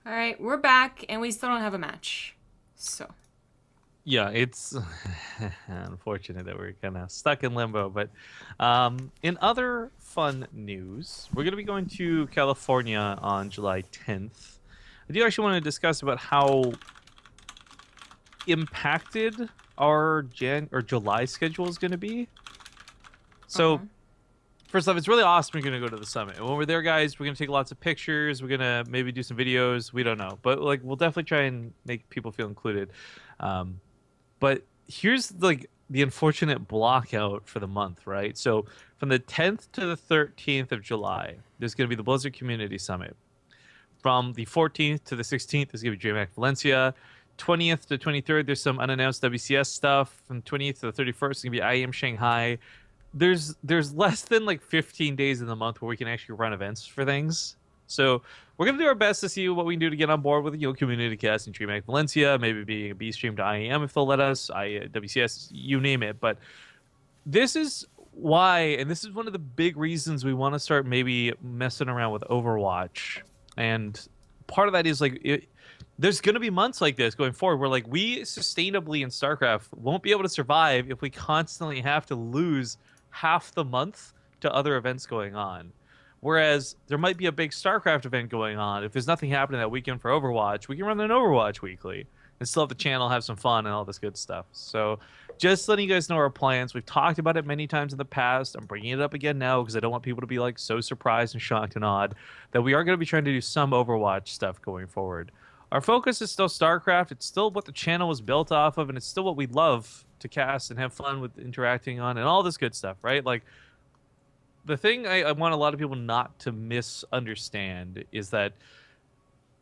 All right, we're back, and we still don't have a match. So. Yeah, it's unfortunate that we're kind of stuck in limbo. But in other fun news, we're going to be going to California on July 10th. I do actually want to discuss about how impacted our July schedule is going to be. So, first off, it's really awesome we're going to go to the summit. And when we're there, guys, we're going to take lots of pictures. We're going to maybe do some videos. We don't know. But, like, we'll definitely try and make people feel included. But here's, like, the unfortunate block out for the month, right? So, from the 10th to the 13th of July, there's going to be the Blizzard Community Summit. From the 14th to the 16th, there's going to be DreamHack Valencia. 20th to 23rd, there's some unannounced WCS stuff. From 20th to the 31st, it's going to be IEM Shanghai. There's less than like 15 days in the month where we can actually run events for things. So we're gonna do our best to see what we can do to get on board with community cast and DreamHack Valencia, maybe being a B stream to IEM if they'll let us, WCS, you name it. But this is why, and this is one of the big reasons we want to start maybe messing around with Overwatch. And part of that is like there's going to be months like this going forward where like we sustainably in StarCraft won't be able to survive if we constantly have to lose half the month to other events going on. Whereas there might be a big StarCraft event going on. If there's nothing happening that weekend for Overwatch, we can run an Overwatch weekly and still have the channel, have some fun and all this good stuff. So just letting you guys know our plans. We've talked about it many times in the past. I'm bringing it up again now because I don't want people to be like so surprised and shocked and awed that we are going to be trying to do some Overwatch stuff going forward. Our focus is still StarCraft. It's still what the channel was built off of, and it's still what we love to cast and have fun with interacting on and all this good stuff, right? Like, the thing I want a lot of people not to misunderstand is that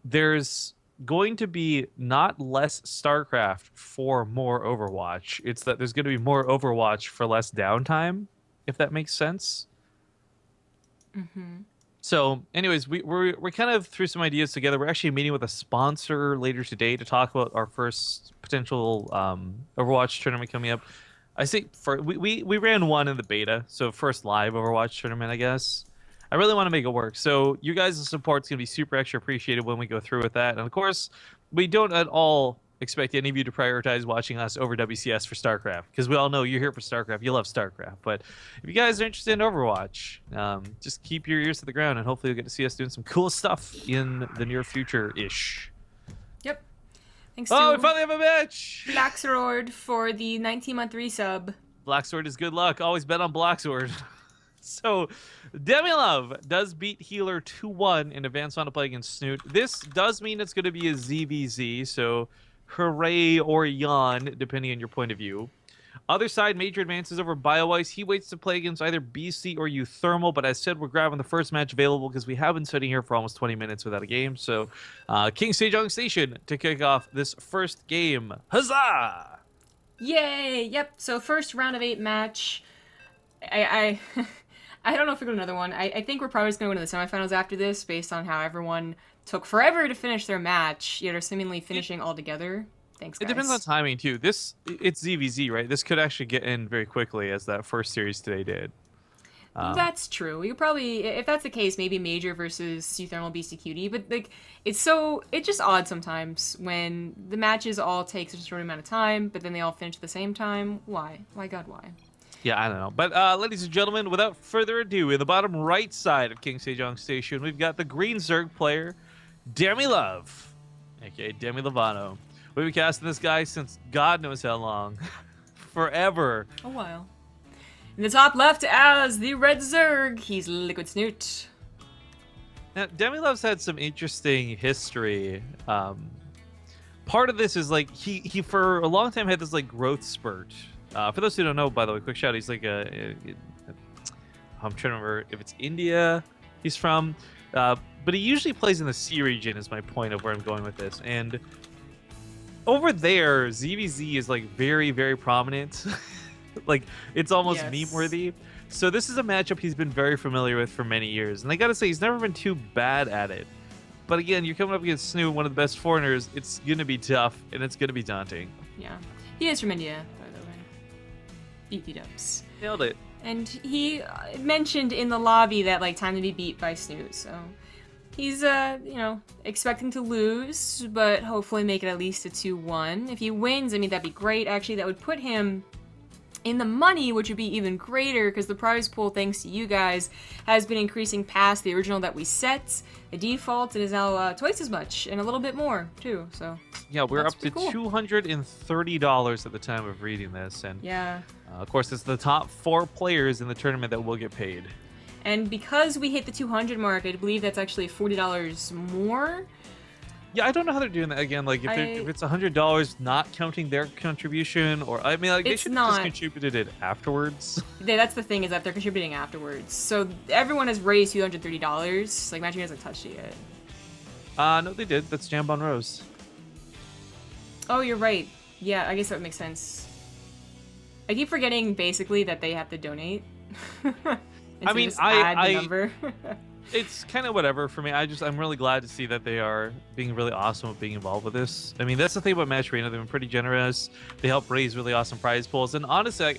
there's going to be not less StarCraft for more Overwatch. It's that there's going to be more Overwatch for less downtime, if that makes sense. Mm-hmm. So, anyways, we're kind of threw some ideas together. We're actually meeting with a sponsor later today to talk about our first potential Overwatch tournament coming up. I think we ran one in the beta, so first live Overwatch tournament, I guess. I really want to make it work. So you guys' support's going to be super extra appreciated when we go through with that. And of course, we don't at all expect any of you to prioritize watching us over WCS for StarCraft, because we all know you're here for StarCraft. You love StarCraft. But if you guys are interested in Overwatch, just keep your ears to the ground, and hopefully you'll get to see us doing some cool stuff in the near future-ish. Yep. Thanks Oh, to we finally have a match! Blacksword for the 19-month resub. Blacksword is good luck. Always bet on Blacksword. So, DemiLove does beat Healer 2-1 and advance on to play against Snute. This does mean it's going to be a ZvZ, so hooray or yawn, depending on your point of view. Other side, Major advances over BioIce. He waits to play against either BC or Euthermal, but as said, we're grabbing the first match available because we have been sitting here for almost 20 minutes without a game. So, King Sejong Station to kick off this first game. Huzzah! Yay! Yep. So first round of 8 match. I I don't know if we're going to another one. I think we're probably just going to go to the semifinals after this, based on how everyone took forever to finish their match, yet are seemingly finishing all together. Thanks, guys. It depends on timing, too. It's ZvZ, right? This could actually get in very quickly, as that first series today did. That's true. You probably, if that's the case, maybe Major versus Euthermal BCQD. But like, it's just odd sometimes when the matches all take such a short amount of time, but then they all finish at the same time. Why? Why, God, why? Yeah, I don't know. But ladies and gentlemen, without further ado, in the bottom right side of King Sejong Station, we've got the green Zerg player, DemiLove, aka Demi Lovato. We've been casting this guy since God knows how long. Forever. A while. In the top left as the red Zerg, he's Liquid Snute. Now, DemiLove's had some interesting history. Part of this is like he for a long time had this like growth spurt. For those who don't know, by the way, quick shout, he's like I'm trying to remember if it's India he's from. But he usually plays in the C region is my point of where I'm going with this. And over there, ZvZ is like very, very prominent. Like, it's almost meme worthy. So this is a matchup he's been very familiar with for many years. And I gotta say, he's never been too bad at it. But again, you're coming up against Snute, one of the best foreigners. It's gonna be tough, and it's gonna be daunting. Yeah. He is from India, by the way. Beat dubs. Nailed it. And he mentioned in the lobby that, like, time to be beat by Snute, so... He's, you know, expecting to lose, but hopefully make it at least a 2-1. If he wins, I mean, that'd be great. Actually, that would put him in the money, which would be even greater, because the prize pool, thanks to you guys, has been increasing past the original that we set. The default, it is now twice as much, and a little bit more, too, so... Yeah, we're that's up to cool. $230 at the time of reading this, and yeah. Of course, it's the top 4 players in the tournament that will get paid. And because we hit the 200 mark, I believe that's actually $40 more. Yeah, I don't know how they're doing that again. Like, if it's $100, not counting their contribution, or I mean, like they should have just contributed it afterwards. Yeah, that's the thing, is that they're contributing afterwards. So everyone has raised $230. Like, Matcherino hasn't touched it yet. No, they did. That's Jambon Rose. Oh, you're right. Yeah, I guess that would make sense. I keep forgetting basically that they have to donate. I mean, just add the number. It's kind of whatever for me. I'm really glad to see that they are being really awesome with being involved with this. I mean, that's the thing about Matcherino. They've been pretty generous. They help raise really awesome prize pools. And honestly,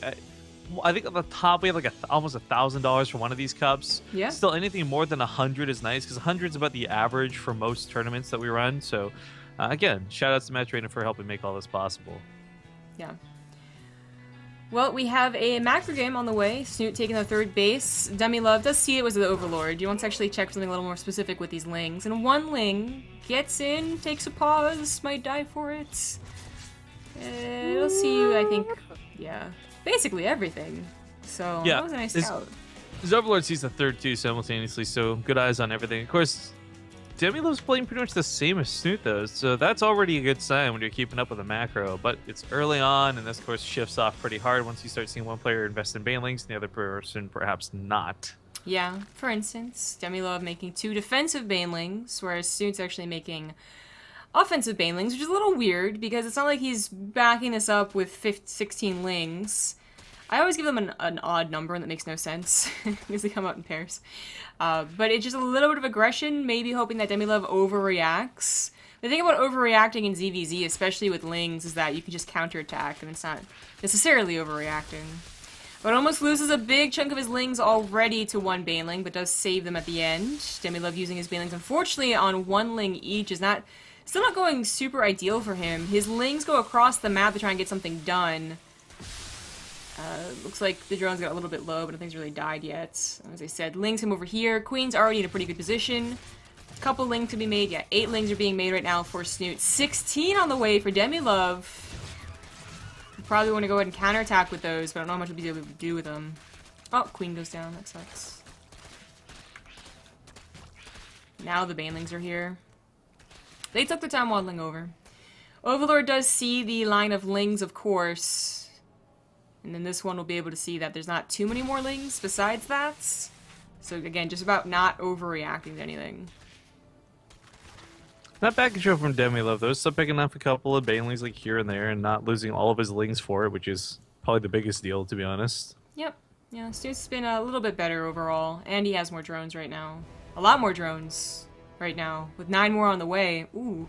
I think at the top we have like almost $1,000 for one of these cups. Yeah. Still, anything more than 100 is nice, because 100 is about the average for most tournaments that we run. So, again, shout outs to Matcherino for helping make all this possible. Yeah. Well, we have a macro game on the way. Snute taking the third base. DemiLove does see it was the Overlord. You want to actually check something a little more specific with these lings. And one ling gets in, takes a pause, might die for it. It'll see you, I think, yeah, basically everything. So yeah, that was a nice scout. His Overlord sees the third too simultaneously, so good eyes on everything. Of course, DemiLove's playing pretty much the same as Snute, though, so that's already a good sign when you're keeping up with a macro. But it's early on, and this, of course, shifts off pretty hard once you start seeing one player invest in banelings and the other person perhaps not. Yeah, for instance, DemiLove making 2 defensive banelings, whereas Snute's actually making offensive banelings, which is a little weird, because it's not like he's backing this up with 16 lings. I always give them an odd number, and that makes no sense, because they come out in pairs. But it's just a little bit of aggression, maybe hoping that DemiLove overreacts. The thing about overreacting in ZvZ, especially with lings, is that you can just counterattack, and it's not necessarily overreacting. But almost loses a big chunk of his lings already to one baneling, but does save them at the end. DemiLove using his banelings, unfortunately, on one ling each is still not going super ideal for him. His lings go across the map to try and get something done. Looks like the drones got a little bit low, but nothing's really died yet. As I said, lings come over here. Queen's already in a pretty good position. A couple lings to be made. Yeah, 8 lings are being made right now for Snute. 16 on the way for DemiLove. Probably want to go ahead and counterattack with those, but I don't know how much we'll be able to do with them. Oh, Queen goes down. That sucks. Now the banelings are here. They took the time waddling over. Overlord does see the line of lings, of course. And then this one will be able to see that there's not too many more lings besides that. So again, just about not overreacting to anything. Not bad control from DemiLove, though. Still picking up a couple of banelings like here and there and not losing all of his lings for it, which is probably the biggest deal, to be honest. Yep. Yeah, Stu's been a little bit better overall. And he has more drones right now. A lot more drones right now, with 9 more on the way. Ooh.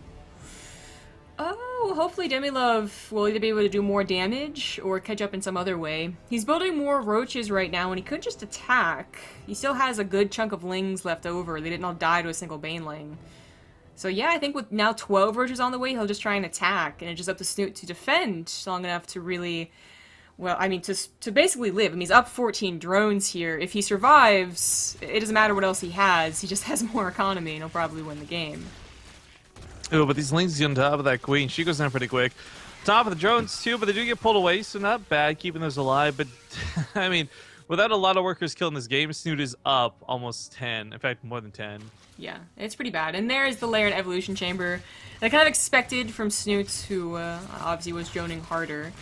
Oh, hopefully DemiLove will either be able to do more damage or catch up in some other way. He's building more roaches right now, and he could just attack. He still has a good chunk of lings left over. They didn't all die to a single baneling. So yeah, I think with now 12 roaches on the way, he'll just try and attack, and it's just up to Snute to defend long enough to really, well, I mean, to basically live. I mean, he's up 14 drones here. If he survives, it doesn't matter what else he has. He just has more economy, and he'll probably win the game. Oh, but these lings on top of that queen, she goes down pretty quick. Top of the drones too, but they do get pulled away, so not bad keeping those alive. But I mean, without a lot of workers killed in this game, Snute is up almost 10. In fact, more than 10. Yeah, it's pretty bad. And there is the lair and evolution chamber that I kind of expected from Snute, who obviously was droning harder.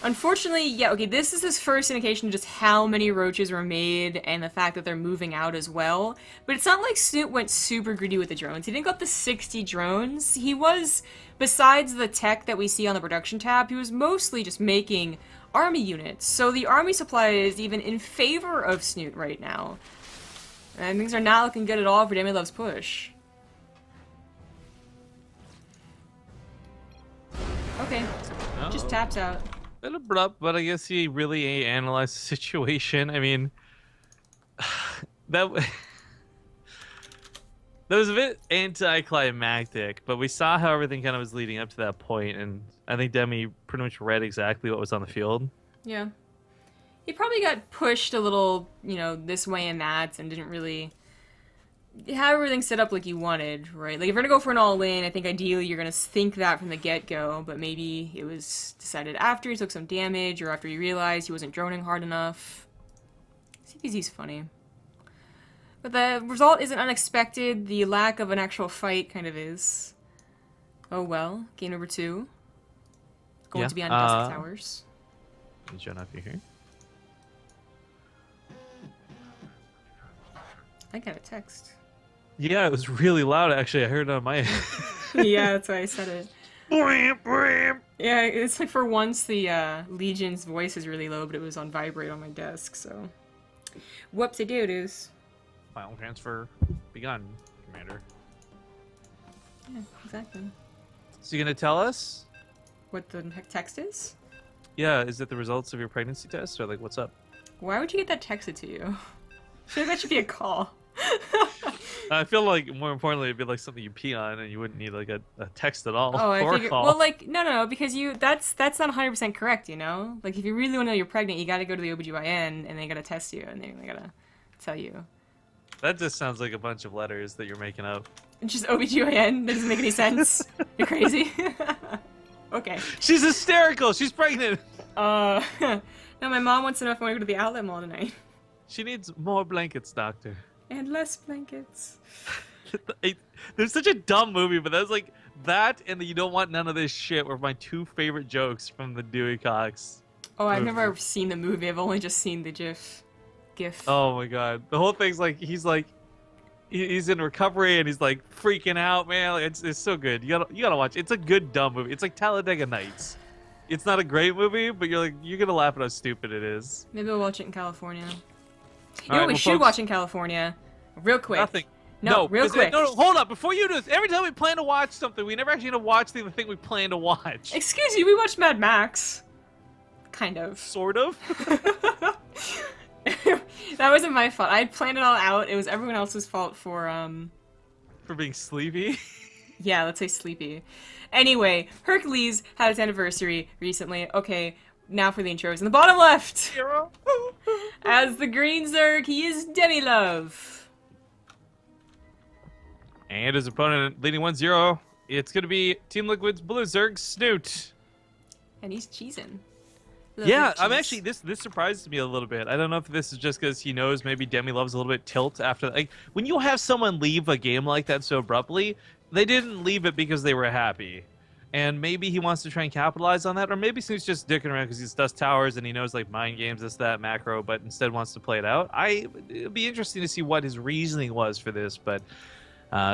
Unfortunately, yeah, okay, this is his first indication of just how many roaches were made and the fact that they're moving out as well. But it's not like Snute went super greedy with the drones. He didn't go up to 60 drones. He was, besides the tech that we see on the production tab, he was mostly just making army units. So the army supply is even in favor of Snute right now. And things are not looking good at all for DemiLove's push. Okay, just taps out. A little abrupt, but I guess he really analyzed the situation. I mean, that That was a bit anticlimactic, but we saw how everything kind of was leading up to that point, and I think Demi pretty much read exactly what was on the field. Yeah. He probably got pushed a little, you know, this way and that, and didn't really have everything set up like you wanted, right? Like, if you're gonna go for an all-in, I think ideally you're gonna think that from the get-go, but maybe it was decided after he took some damage, or after he realized he wasn't droning hard enough. ZvZ's funny. But the result isn't unexpected. The lack of an actual fight kind of is. Oh well. Game number 2. Going to be on Dusk Towers. Can you turn off your here? I got a text. Yeah, it was really loud, actually. I heard it on my end. Yeah, that's why I said it. Yeah, it's like for once the Legion's voice is really low, but it was on vibrate on my desk, so. Whoopsie-doo-doos. Final transfer begun, Commander. Yeah, exactly. So you gonna tell us? What the text is? Yeah, is it the results of your pregnancy test, or like what's up? Why would you get that texted to you? I feel like that should be a call. I feel like more importantly, it'd be like something you pee on, and you wouldn't need like a text at all. Oh, I or figured. call. Well, like no, because that's not 100% correct. You know, like if you really want to know you're pregnant, you got to go to the OBGYN, and they got to test you, and they got to tell you. That just sounds like a bunch of letters that you're making up. It's just OBGYN. That doesn't make any sense. You're crazy. Okay. She's hysterical. She's pregnant. No, my mom wants to know if I want to go to the outlet mall tonight. She needs more blankets, doctor. And less blankets. There's such a dumb movie, but that's like that and the You Don't Want None of This Shit were my 2 favorite jokes from the Dewey Cox. Oh, I've never seen the movie. I've only just seen the GIF. Oh my god, the whole thing's like he's in recovery and he's like freaking out, man. Like, it's so good. You gotta watch. It's a good dumb movie. It's like Talladega Nights. It's not a great movie, but you're gonna laugh at how stupid it is. Maybe we'll watch it in California. You know Right, what we should watch in California? Real quick. Nothing. No, real quick. No, hold up. Before you do this, every time we plan to watch something, we never actually watch the thing we plan to watch. Excuse you, we watched Mad Max. Kind of. Sort of. That wasn't my fault. I planned it all out. It was everyone else's fault for being sleepy. Yeah, let's say sleepy. Anyway, Hercules had its anniversary recently. Okay, now for the intros. In the bottom left, Hero. as the green Zerg, he is DemiLove. And his opponent leading 1-0. It's gonna be Team Liquid's Blue Zerg Snute. And he's cheesing. Yeah, I'm actually this surprises me a little bit. I don't know if this is just because he knows maybe DemiLove's a little bit tilt after like when you have someone leave a game like that so abruptly, they didn't leave it because they were happy. And maybe he wants to try and capitalize on that, or maybe Snoot's just dicking around because he's Dust Towers and he knows like mind games, this, that, macro, but instead wants to play it out. It'd be interesting to see what his reasoning was for this, but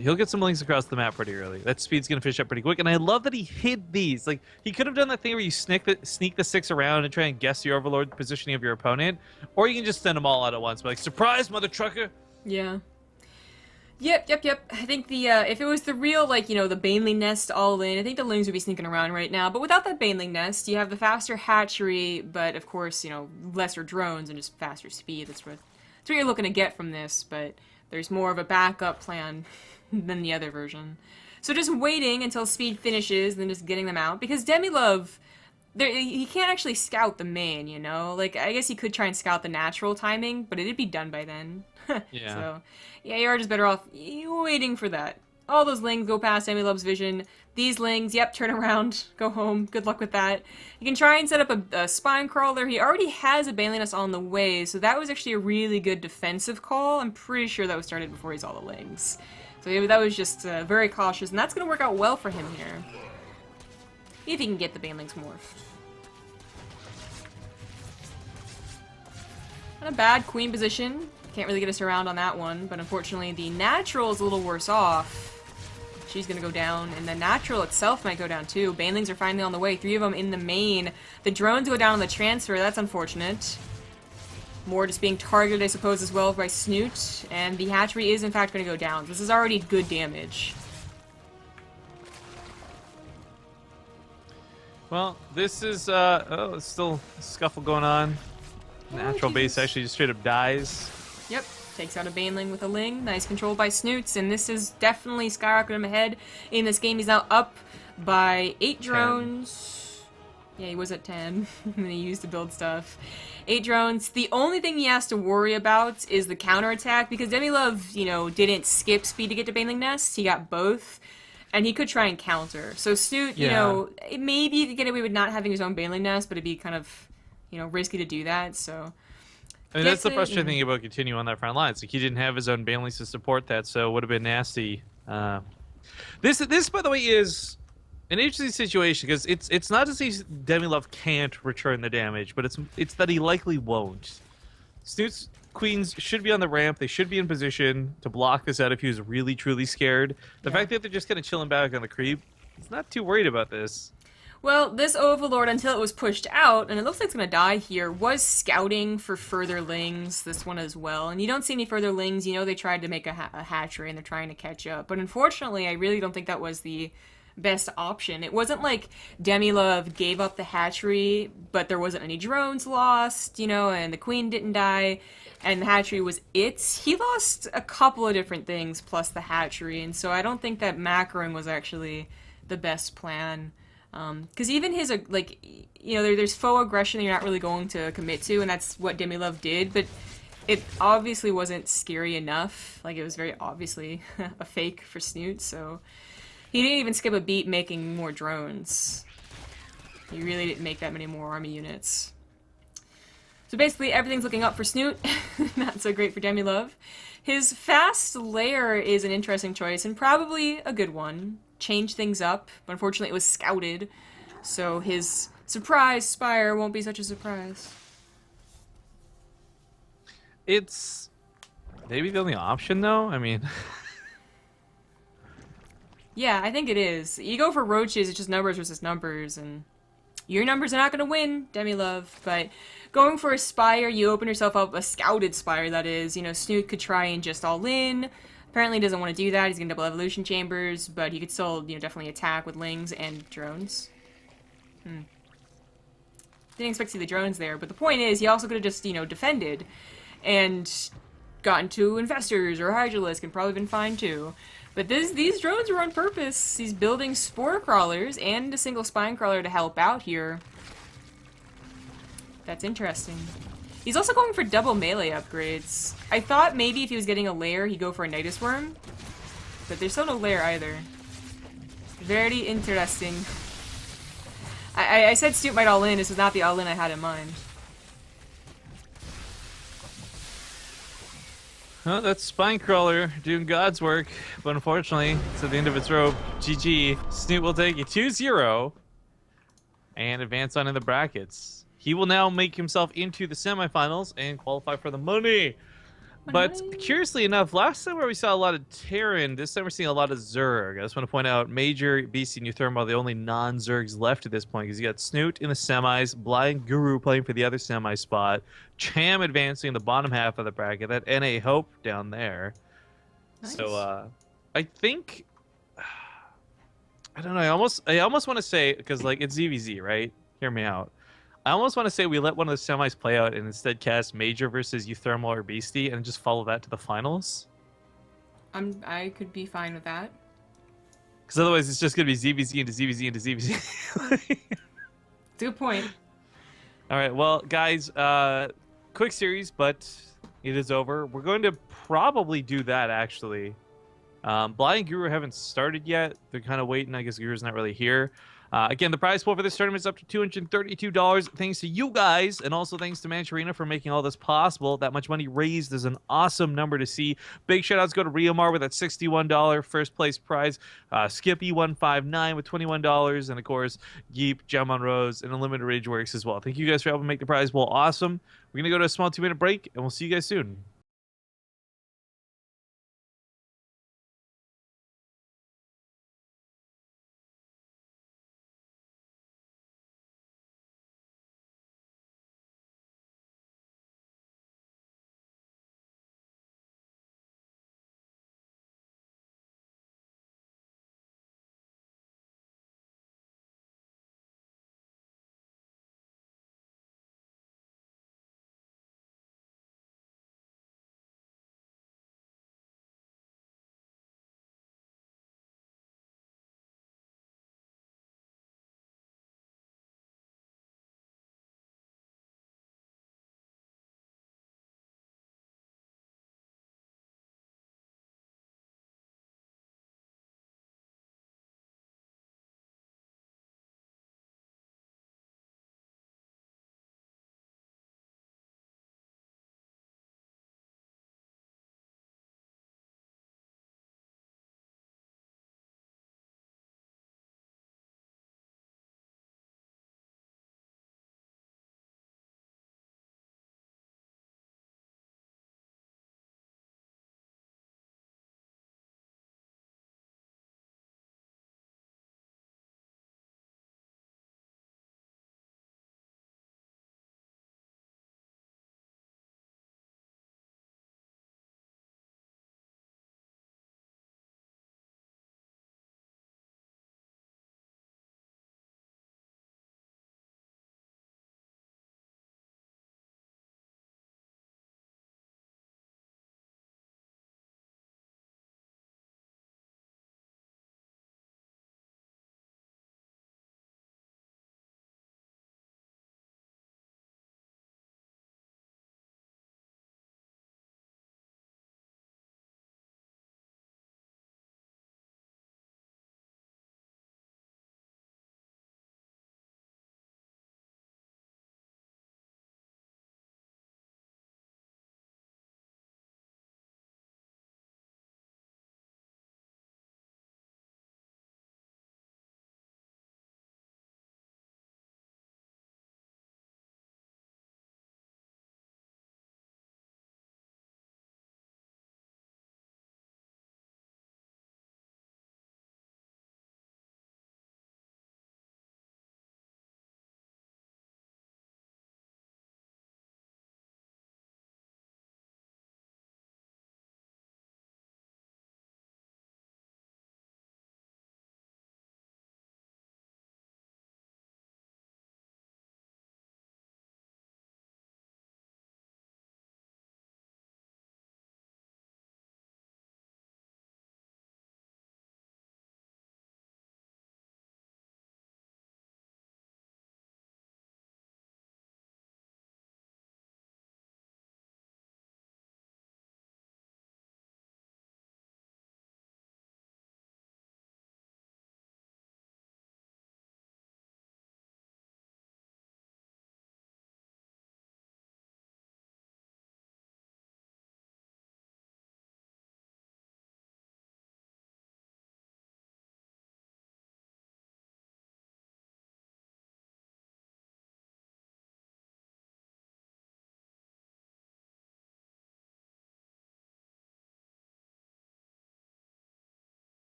he'll get some links across the map pretty early. That speed's gonna fish up pretty quick, and I love that he hid these. Like he could have done that thing where you sneak the 6 around and try and guess the overlord positioning of your opponent, or you can just send them all out at once. But like, surprise, mother trucker! Yeah. Yep. I think the if it was the real like the Baneling nest all in, I think the Lings would be sneaking around right now. But without that Baneling nest, you have the faster hatchery, but of course lesser drones and just faster speed. That's what you're looking to get from this. But there's more of a backup plan than the other version. So just waiting until speed finishes, and then just getting them out. Because DemiLove, he can't actually scout the main, Like, I guess he could try and scout the natural timing, but it'd be done by then. Yeah. So, yeah, you're just better off waiting for that. All those Lings go past DemiLove's vision. These Lings, yep, turn around, go home. Good luck with that. You can try and set up a spine crawler. He already has a Baneling Nest on the way, so that was actually a really good defensive call. I'm pretty sure that was started before he saw the Lings. So yeah, that was just very cautious, and that's going to work out well for him here. If he can get the Banelings morphed. Not a bad queen position. Can't really get us around on that one, but unfortunately the natural is a little worse off. She's gonna go down, and the natural itself might go down too. Banelings are finally on the way, 3 of them in the main. The drones go down on the transfer, that's unfortunate. More just being targeted, I suppose, as well by Snute, and the hatchery is in fact gonna go down. This is already good damage. Well, this is still a scuffle going on. Natural base actually just straight up dies. Yep. Takes out a Baneling with a Ling. Nice control by Snoots, and this is definitely skyrocketing him ahead in this game. He's now up by 8 drones. Yeah, he was at 10 when he used to build stuff. 8 drones. The only thing he has to worry about is the counterattack, because DemiLove, you know, didn't skip speed to get to Baneling Nest. He got both, and he could try and counter. So Snute, you know, maybe he could get away with not having his own Baneling Nest, but it'd be kind of, you know, risky to do that, so... I mean, that's the frustrating thing about continuing on that front line. It's like he didn't have his own Banelings to support that, so it would have been nasty. This, by the way, is an interesting situation because it's not to say DemiLove can't return the damage, but it's that he likely won't. Snoot's Queens should be on the ramp. They should be in position to block this out if he was really, truly scared. The fact that they're just kind of chilling back on the creep, he's not too worried about this. Well, this Overlord, until it was pushed out, and it looks like it's going to die here, was scouting for further Lings, this one as well. And you don't see any further Lings. You know they tried to make a hatchery, and they're trying to catch up. But unfortunately, I really don't think that was the best option. It wasn't like DemiLove gave up the hatchery, but there wasn't any drones lost, you know, and the Queen didn't die, and the hatchery was it. He lost a couple of different things plus the hatchery, and so I don't think that macroing was actually the best plan. Because even his, like, you know, there's faux aggression that you're not really going to commit to, and that's what DemiLove did, but it obviously wasn't scary enough. Like, it was very obviously a fake for Snute, so he didn't even skip a beat making more drones. He really didn't make that many more army units. So basically, everything's looking up for Snute. Not so great for DemiLove. His fast lair is an interesting choice, and probably a good one. Change things up, but unfortunately it was scouted, so his surprise spire won't be such a surprise. It's maybe the only option, though. I mean... Yeah, I think it is. You go for roaches, it's just numbers versus numbers, and your numbers are not going to win, DemiLove, but going for a spire, you open yourself up, a scouted spire, that is. You know, Snute could try and just all in. Apparently he doesn't want to do that. He's going to double evolution chambers, but he could still, you know, definitely attack with Lings and drones. Didn't expect to see the drones there, but the point is he also could have just, you know, defended and gotten to Infestors or Hydralisk and probably been fine too. But these drones were on purpose. He's building Spore Crawlers and a single Spine Crawler to help out here. That's interesting. He's also going for double melee upgrades. I thought maybe if he was getting a lair, he'd go for a Nidus Worm. But there's still no lair either. Very interesting. I said Snute might all in. This is not the all in I had in mind. Well, that's Spinecrawler doing God's work, but unfortunately, it's at the end of its rope. GG. Snute will take a 2-0 and advance on in the brackets. He will now make himself into the semifinals and qualify for the money. But curiously enough, last time where we saw a lot of Terran, this time we're seeing a lot of Zerg. I just want to point out Major, Beastie, and Euthermal are the only non-Zergs left at this point, because you got Snute in the semis, Blind Guru playing for the other semi spot, Cham advancing in the bottom half of the bracket, that NA Hope down there. Nice. So I think, I don't know, I almost want to say, because like it's ZvZ, right? Hear me out. I almost want to say we let one of the semis play out and instead cast Major versus Euthermal or Beastie and just follow that to the finals. I could be fine with that. Because otherwise it's just going to be ZvZ into ZvZ into ZvZ. Good point. All right, well, guys, quick series, but it is over. We're going to probably do that, actually. Blind Guru haven't started yet. They're kind of waiting. I guess Guru's not really here. Again, the prize pool for this tournament is up to $232. Thanks to you guys, and also thanks to Matcherino for making all this possible. That much money raised is an awesome number to see. Big shout-outs go to Riomar with that $61 first place prize. Skippy159 with $21. And, of course, Yeep, Gem on Rose, and Unlimited Rage Works as well. Thank you guys for helping make the prize pool awesome. We're going to go to a small 2-minute break, and we'll see you guys soon.